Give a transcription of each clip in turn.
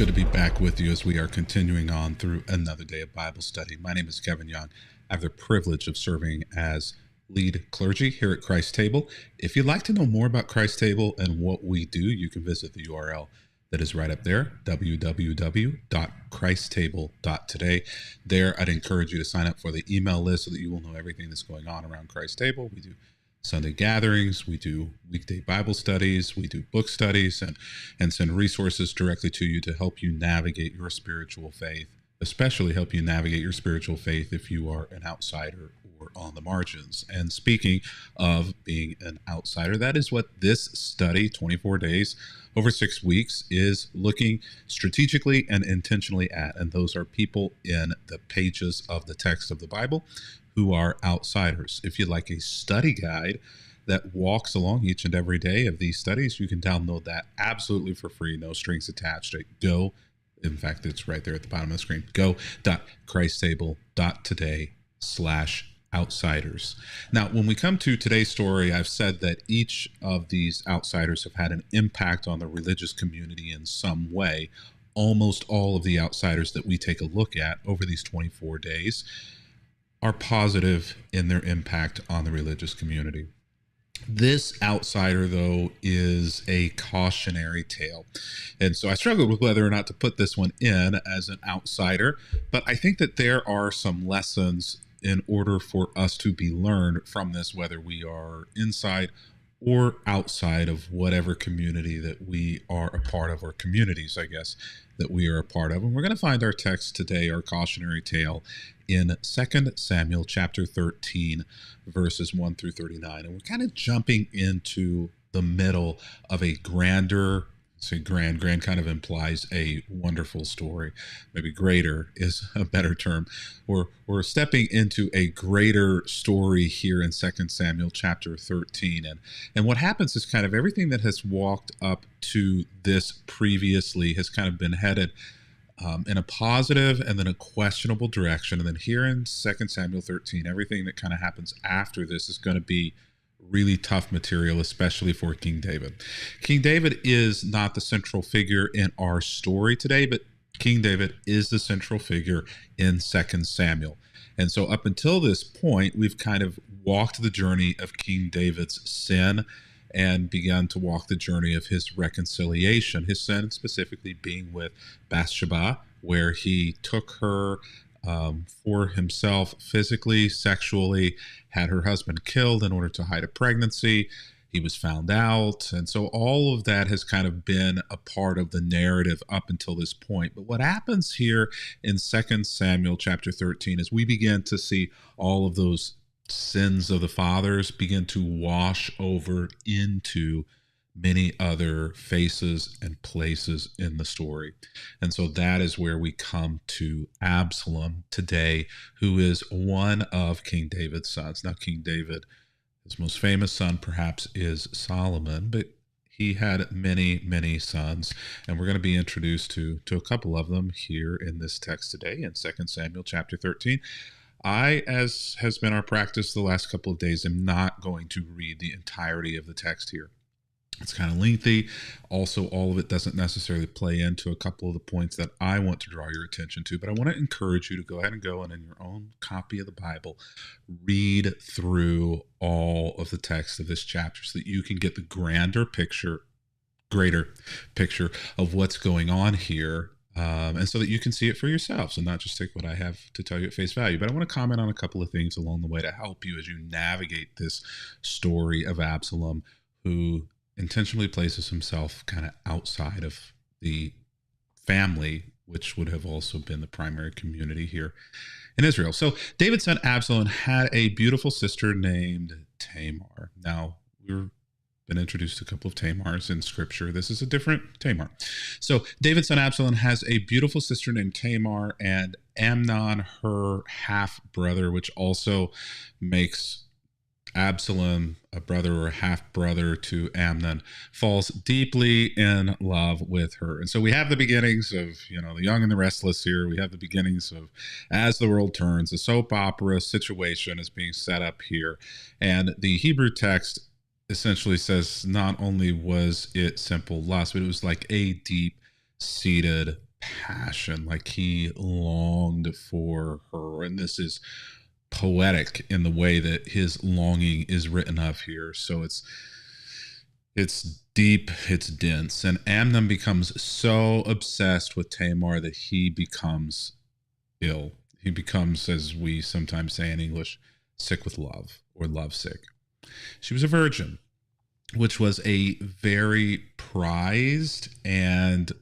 good to be back with you as we are continuing on through another day of Bible study. My name is Kevin Young. I have the privilege of serving as lead clergy here at Christ Table. If you'd like to know more about Christ Table and what we do, you can visit the URL that is right up there, www.christstable.today. There, I'd encourage you to sign up for the email list so that you will know everything that's going on around Christ Table. We do Sunday gatherings, we do weekday Bible studies, we do book studies, and send resources directly to you to help you navigate your spiritual faith, especially help you navigate your spiritual faith if you are an outsider or on the margins. And speaking of being an outsider, that is what this study, 24 days over 6 weeks, is looking strategically and intentionally at. And those are people in the pages of the text of the Bible who are outsiders. If you'd like a study guide that walks along each and every day of these studies, you can download that absolutely for free, no strings attached. In fact, it's right there at the bottom of the screen, go.christstable.today/outsiders. Now, when we come to today's story, I've said that each of these outsiders have had an impact on the religious community in some way. Almost all of the outsiders that we take a look at over these 24 days are positive in their impact on the religious community. This outsider, though, is a cautionary tale. And so I struggled with whether or not to put this one in as an outsider, but I think that there are some lessons in order for us to be learned from this, whether we are inside or outside of whatever community that we are a part of, or communities, I guess, that we are a part of. And we're going to find our text today, our cautionary tale, in 2 Samuel chapter 13, verses 1 through 39. And we're kind of jumping into the middle of a grander, say grand kind of implies a wonderful story. Maybe greater is a better term. We're stepping into a greater story here in 2 Samuel chapter 13. And what happens is kind of everything that has walked up to this previously has kind of been headed in a positive and then a questionable direction. And then here in 2 Samuel 13, everything that kind of happens after this is going to be really tough material, especially for King David. King David is not the central figure in our story today, but King David is the central figure in 2 Samuel. And so up until this point, we've kind of walked the journey of King David's sin and begun to walk the journey of his reconciliation. His sin specifically being with Bathsheba, where he took her for himself physically, sexually, had her husband killed in order to hide a pregnancy. He was found out. And so all of that has kind of been a part of the narrative up until this point. But what happens here in 2 Samuel chapter 13 is we begin to see all of those sins of the fathers begin to wash over into many other faces and places in the story. And so that is where we come to Absolom today, who is one of King David's sons. Now, King David, his most famous son perhaps is Solomon, but he had many sons, and we're going to be introduced to a couple of them here in this text today in 2 Samuel chapter 13. I, as has been our practice the last couple of days, am not going to read the entirety of the text here. It's kind of lengthy. Also, all of it doesn't necessarily play into a couple of the points that I want to draw your attention to, but I want to encourage you to go ahead and go and in your own copy of the Bible, read through all of the text of this chapter so that you can get the greater picture of what's going on here. And so that you can see it for yourselves and not just take what I have to tell you at face value. But I want to comment on a couple of things along the way to help you as you navigate this story of Absolom, who intentionally places himself kind of outside of the family, which would have also been the primary community here in Israel. So David's son Absalom had a beautiful sister named Tamar. Now, we've been introduced to a couple of Tamars in scripture. This is a different Tamar. So David's son Absalom has a beautiful sister named Tamar, and Amnon, her half-brother, which also makes Absalom a brother or half-brother to Amnon, falls deeply in love with her. And so we have the beginnings of, the Young and the Restless here. We have the beginnings of As the World Turns. The soap opera situation is being set up here. And the Hebrew text essentially says not only was it simple lust, but it was like a deep-seated passion, like he longed for her. And this is poetic in the way that his longing is written of here. So it's deep, it's dense. And Amnon becomes so obsessed with Tamar that he becomes ill. He becomes, as we sometimes say in English, sick with love or lovesick. She was a virgin, which was a very prized and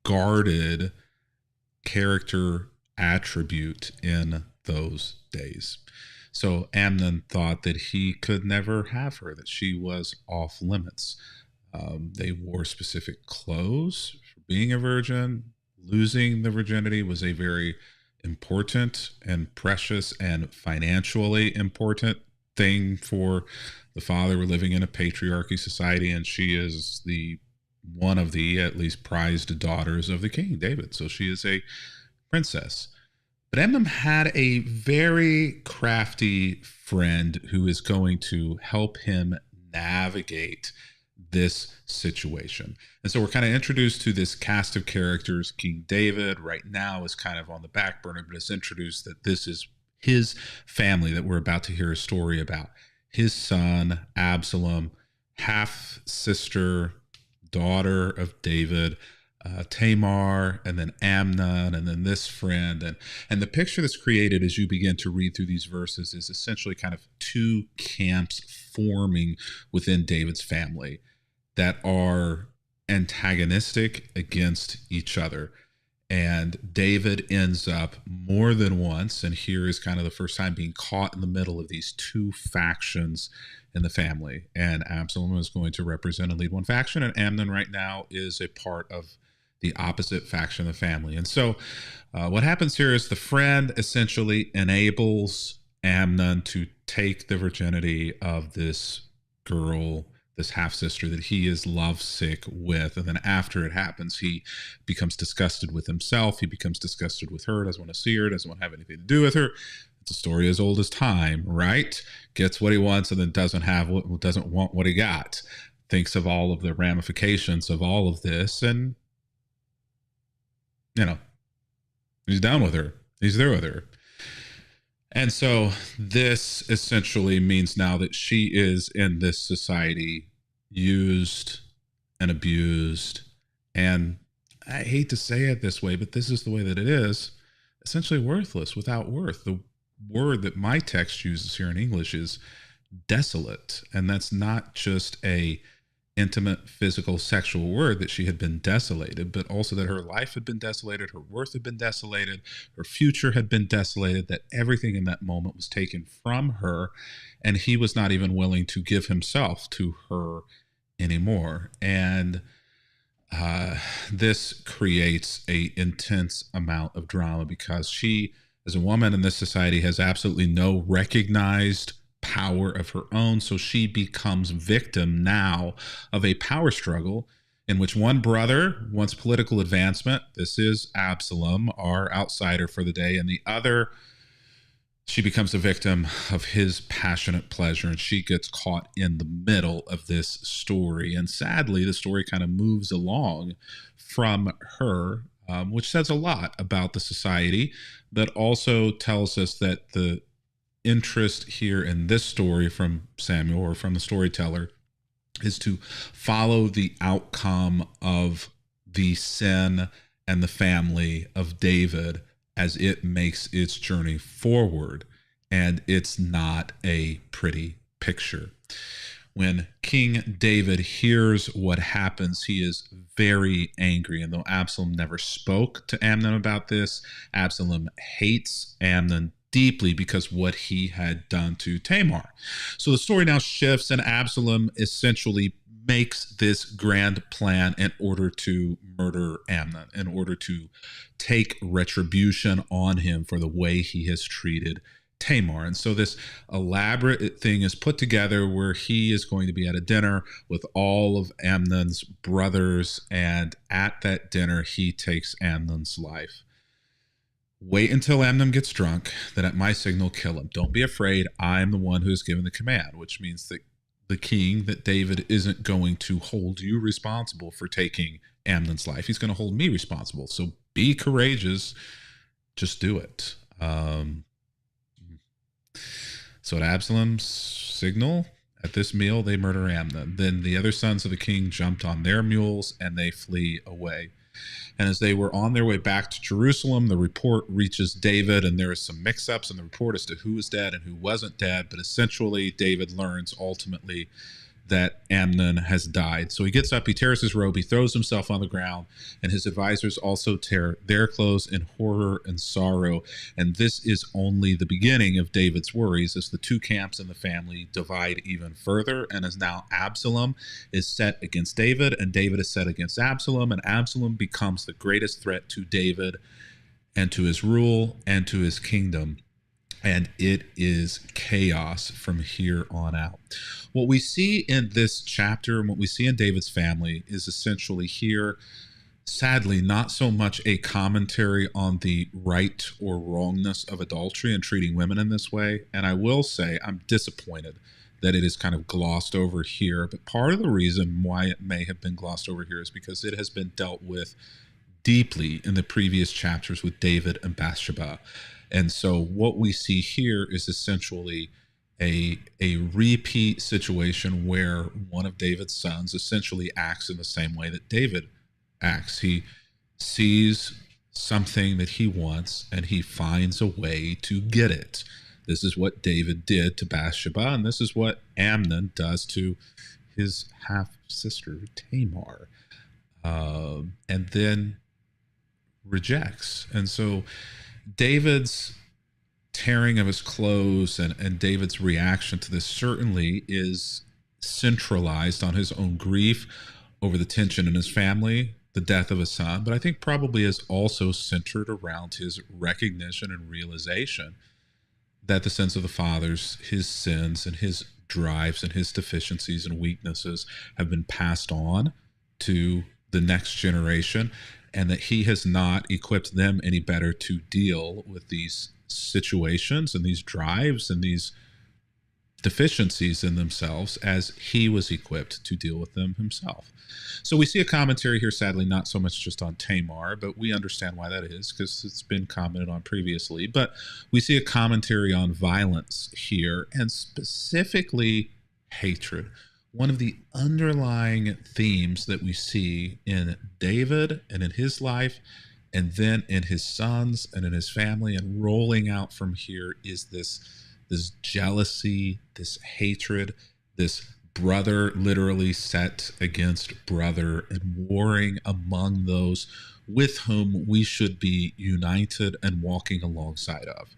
guarded character attribute in those days. So Amnon thought that he could never have her, that she was off limits. They wore specific clothes for being a virgin. Losing the virginity was a very important and precious and financially important thing for the father. We're living in a patriarchy society, and she is the one of the at least prized daughters of the king David. So she is a princess. But Amnon had a very crafty friend who is going to help him navigate this situation. And so we're kind of introduced to this cast of characters. King David right now is kind of on the back burner, but it's introduced that this is his family that we're about to hear a story about. His son, Absolom, half sister, daughter of David, Tamar, and then Amnon, and then this friend. And the picture that's created as you begin to read through these verses is essentially kind of two camps forming within David's family that are antagonistic against each other. And David ends up more than once, and here is kind of the first time being caught in the middle of these two factions in the family. And Absalom is going to represent and lead one faction, and Amnon right now is a part of the opposite faction of the family. And so what happens here is the friend essentially enables Amnon to take the virginity of this girl, this half-sister that he is lovesick with. And then after it happens, he becomes disgusted with himself. He becomes disgusted with her, doesn't want to see her, doesn't want to have anything to do with her. It's a story as old as time, right? Gets what he wants and then doesn't want what he got. Thinks of all of the ramifications of all of this, and he's down with her. He's there with her. And so this essentially means now that she is in this society used and abused. And I hate to say it this way, but this is the way that it is, essentially worthless, without worth. The word that my text uses here in English is desolate. And that's not just a intimate, physical, sexual word, that she had been desolated, but also that her life had been desolated, her worth had been desolated, her future had been desolated, that everything in that moment was taken from her, and he was not even willing to give himself to her anymore. And this creates a intense amount of drama because she, as a woman in this society, has absolutely no recognized power of her own. So she becomes victim now of a power struggle in which one brother wants political advancement. This is Absolom, our outsider for the day. And the other, she becomes a victim of his passionate pleasure, and she gets caught in the middle of this story. And sadly, the story kind of moves along from her, which says a lot about the society, but also tells us that the interest here in this story from Samuel, or from the storyteller, is to follow the outcome of the sin and the family of David as it makes its journey forward. And it's not a pretty picture. When King David hears what happens, he is very angry. And though Absalom never spoke to Amnon about this, Absalom hates Amnon deeply because what he had done to Tamar. So the story now shifts, and Absalom essentially makes this grand plan in order to murder Amnon, in order to take retribution on him for the way he has treated Tamar. And so this elaborate thing is put together where he is going to be at a dinner with all of Amnon's brothers, and at that dinner he takes Amnon's life. Wait until Amnon gets drunk, then at my signal kill him. Don't be afraid, I'm the one who has given the command, which means that the king, that David isn't going to hold you responsible for taking Amnon's life. He's going to hold me responsible. So be courageous. Just do it. So at Absalom's signal, at this meal, they murder Amnon. Then the other sons of the king jumped on their mules and they flee away. And as they were on their way back to Jerusalem, the report reaches David, and there is some mix-ups in the report as to who was dead and who wasn't dead. But essentially, David learns ultimately that Amnon has died. So he gets up, he tears his robe, he throws himself on the ground, and his advisors also tear their clothes in horror and sorrow. And this is only the beginning of David's worries as the two camps in the family divide even further. And as now Absalom is set against David, and David is set against Absalom, and Absalom becomes the greatest threat to David and to his rule and to his kingdom. And it is chaos from here on out. What we see in this chapter and what we see in David's family is essentially here, sadly, not so much a commentary on the right or wrongness of adultery and treating women in this way. And I will say I'm disappointed that it is kind of glossed over here. But part of the reason why it may have been glossed over here is because it has been dealt with deeply in the previous chapters with David and Bathsheba. And so what we see here is essentially a repeat situation where one of David's sons essentially acts in the same way that David acts. He sees something that he wants and he finds a way to get it. This is what David did to Bathsheba, and this is what Amnon does to his half-sister Tamar, and then rejects. And so David's tearing of his clothes and David's reaction to this certainly is centralized on his own grief over the tension in his family, the death of a son, but I think probably is also centered around his recognition and realization that the sins of the fathers, his sins and his drives and his deficiencies and weaknesses have been passed on to the next generation, and that he has not equipped them any better to deal with these situations and these drives and these deficiencies in themselves as he was equipped to deal with them himself. So we see a commentary here, sadly, not so much just on Tamar, but we understand why that is because it's been commented on previously. But we see a commentary on violence here, and specifically hatred. One of the underlying themes that we see in David and in his life, and then in his sons and in his family, and rolling out from here is this jealousy, this hatred, this brother literally set against brother and warring among those with whom we should be united and walking alongside of.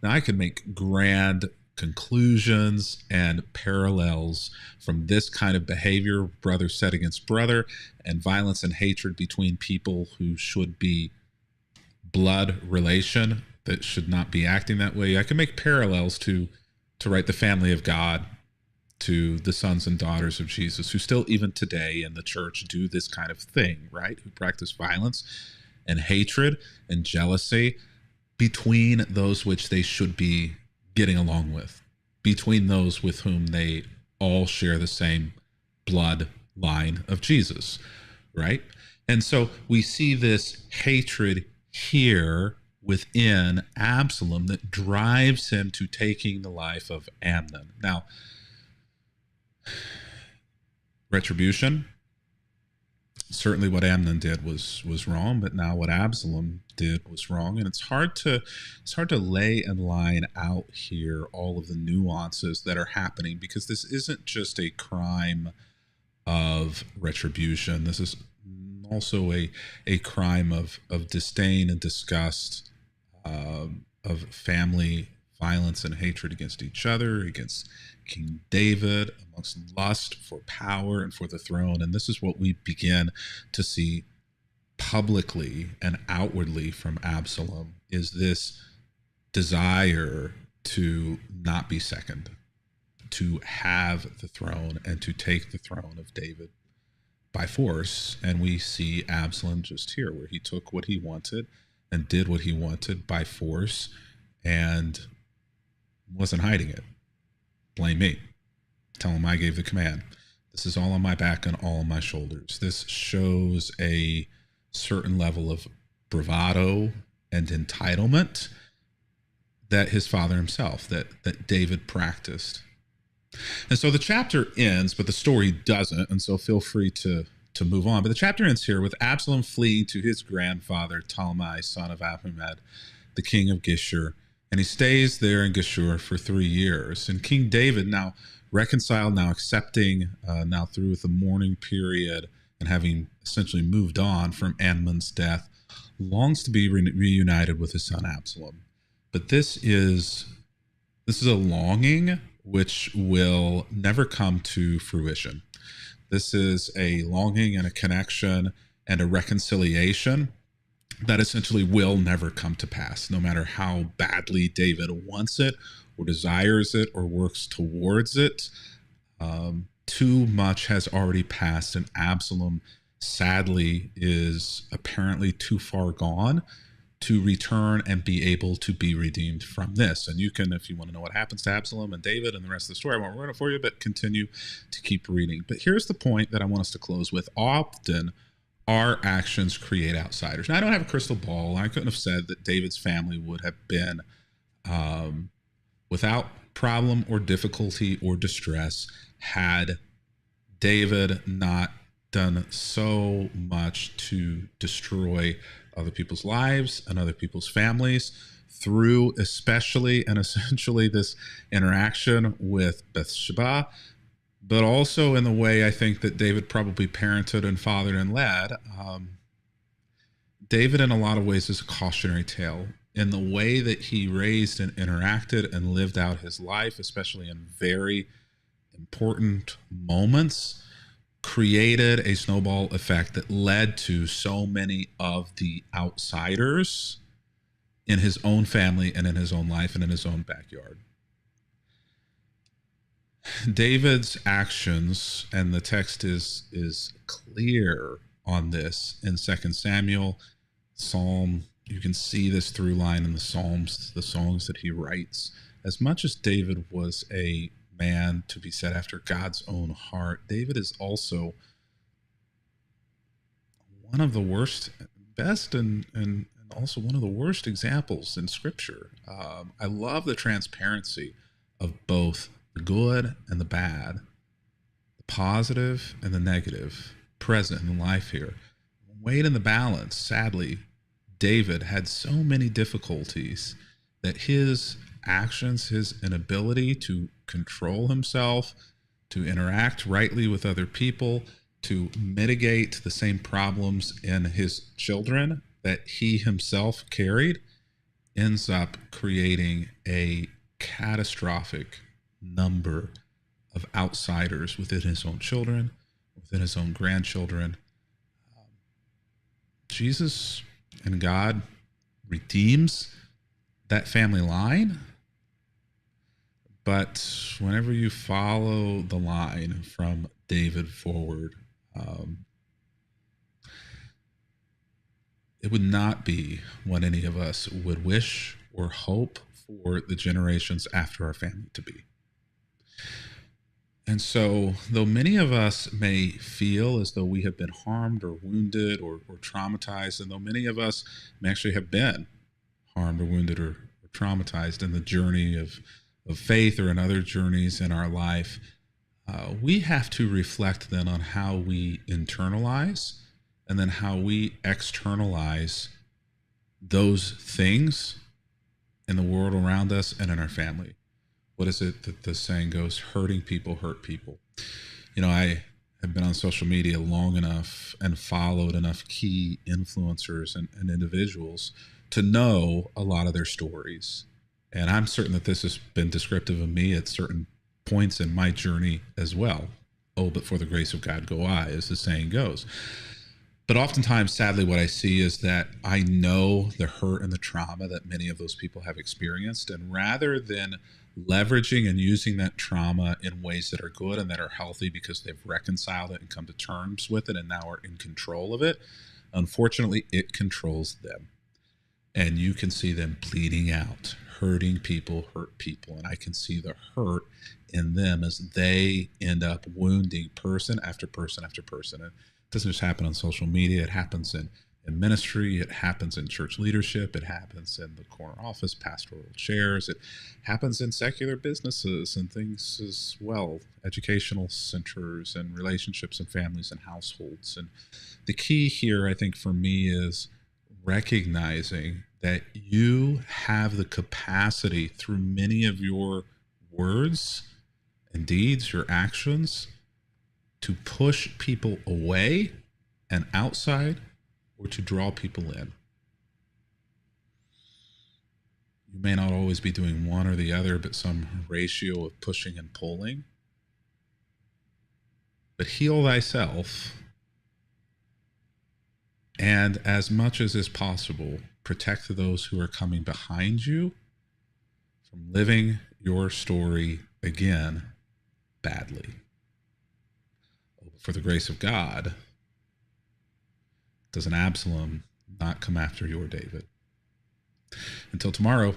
Now, I could make grand conclusions and parallels from this kind of behavior, brother set against brother, and violence and hatred between people who should be blood relation that should not be acting that way. I can make parallels to write the family of God, to the sons and daughters of Jesus, who still even today in the church do this kind of thing, right? Who practice violence and hatred and jealousy between those which they should be getting along with, between those with whom they all share the same blood line of Jesus, right? And so we see this hatred here within Absalom that drives him to taking the life of Amnon. Now, retribution, certainly what Amnon did was wrong, but now what Absalom did was wrong. And it's hard to lay and line out here all of the nuances that are happening, because this isn't just a crime of retribution. This is also a crime of disdain and disgust, of family violence and hatred against each other, against King David, amongst lust for power and for the throne. And this is what we begin to see publicly and outwardly from Absalom, is this desire to not be second, to have the throne and to take the throne of David by force. And we see Absalom just here, where he took what he wanted and did what he wanted by force and wasn't hiding it. Blame me. Tell him I gave the command. This is all on my back and all on my shoulders. This shows a certain level of bravado and entitlement that his father himself, that David practiced. And so the chapter ends, but the story doesn't. And so feel free to move on. But the chapter ends here with Absalom fleeing to his grandfather, Talmai, son of Ahimed, the king of Geshur. And he stays there in Geshur for 3 years. And King David, now reconciled, now accepting, now through the mourning period and having essentially moved on from Amnon's death, longs to be reunited with his son Absalom. But this is a longing which will never come to fruition. This is a longing and a connection and a reconciliation that essentially will never come to pass, no matter how badly David wants it or desires it or works towards it. Too much has already passed, and Absalom, sadly, is apparently too far gone to return and be able to be redeemed from this. And you can, if you want to know what happens to Absalom and David and the rest of the story, I won't ruin it for you, but continue to keep reading. But here's the point that I want us to close with. Often, our actions create outsiders. Now, I don't have a crystal ball. I couldn't have said that David's family would have been without problem or difficulty or distress had David not done so much to destroy other people's lives and other people's families through especially and essentially this interaction with Bathsheba, but also in the way I think that David probably parented and fathered and led. David in a lot of ways is a cautionary tale in the way that he raised and interacted and lived out his life, especially in very important moments, created a snowball effect that led to so many of the outsiders in his own family and in his own life and in his own backyard. David's actions, and the text is clear on this in 2 Samuel, Psalm. You can see this through line in the Psalms, the songs that he writes. As much as David was a man to be set after God's own heart, David is also one of the worst, best, and also one of the worst examples in Scripture. I love the transparency of both the good and the bad, the positive and the negative, present in life here. Weighed in the balance, sadly, David had so many difficulties that his actions, his inability to control himself, to interact rightly with other people, to mitigate the same problems in his children that he himself carried, ends up creating a catastrophic number of outsiders within his own children, within his own grandchildren. Jesus and God redeems that family line. But whenever you follow the line from David forward, it would not be what any of us would wish or hope for the generations after our family to be. And so, though many of us may feel as though we have been harmed or wounded or traumatized, and though many of us may actually have been harmed or wounded or traumatized in the journey of faith or in other journeys in our life, we have to reflect then on how we internalize and then how we externalize those things in the world around us and in our family. What is it that the saying goes? Hurting people hurt people. You know, I have been on social media long enough and followed enough key influencers and individuals to know a lot of their stories. And I'm certain that this has been descriptive of me at certain points in my journey as well. Oh, but for the grace of God go I, as the saying goes. But oftentimes, sadly, what I see is that I know the hurt and the trauma that many of those people have experienced. And rather than leveraging and using that trauma in ways that are good and that are healthy because they've reconciled it and come to terms with it and now are in control of it, unfortunately, it controls them. And you can see them bleeding out, hurting people hurt people, and I can see the hurt in them as they end up wounding person after person after person. And it doesn't just happen on social media. It happens in ministry. It happens in church leadership. It happens in the corner office, pastoral chairs. It happens in secular businesses and things as well, educational centers and relationships and families and households. And the key here, I think, for me is recognizing that you have the capacity through many of your words and deeds, your actions, to push people away and outside, or to draw people in. You may not always be doing one or the other, but some ratio of pushing and pulling. But heal thyself, and as much as is possible, protect those who are coming behind you from living your story again badly. For the grace of God, does an Absolom not come after your David? Until tomorrow,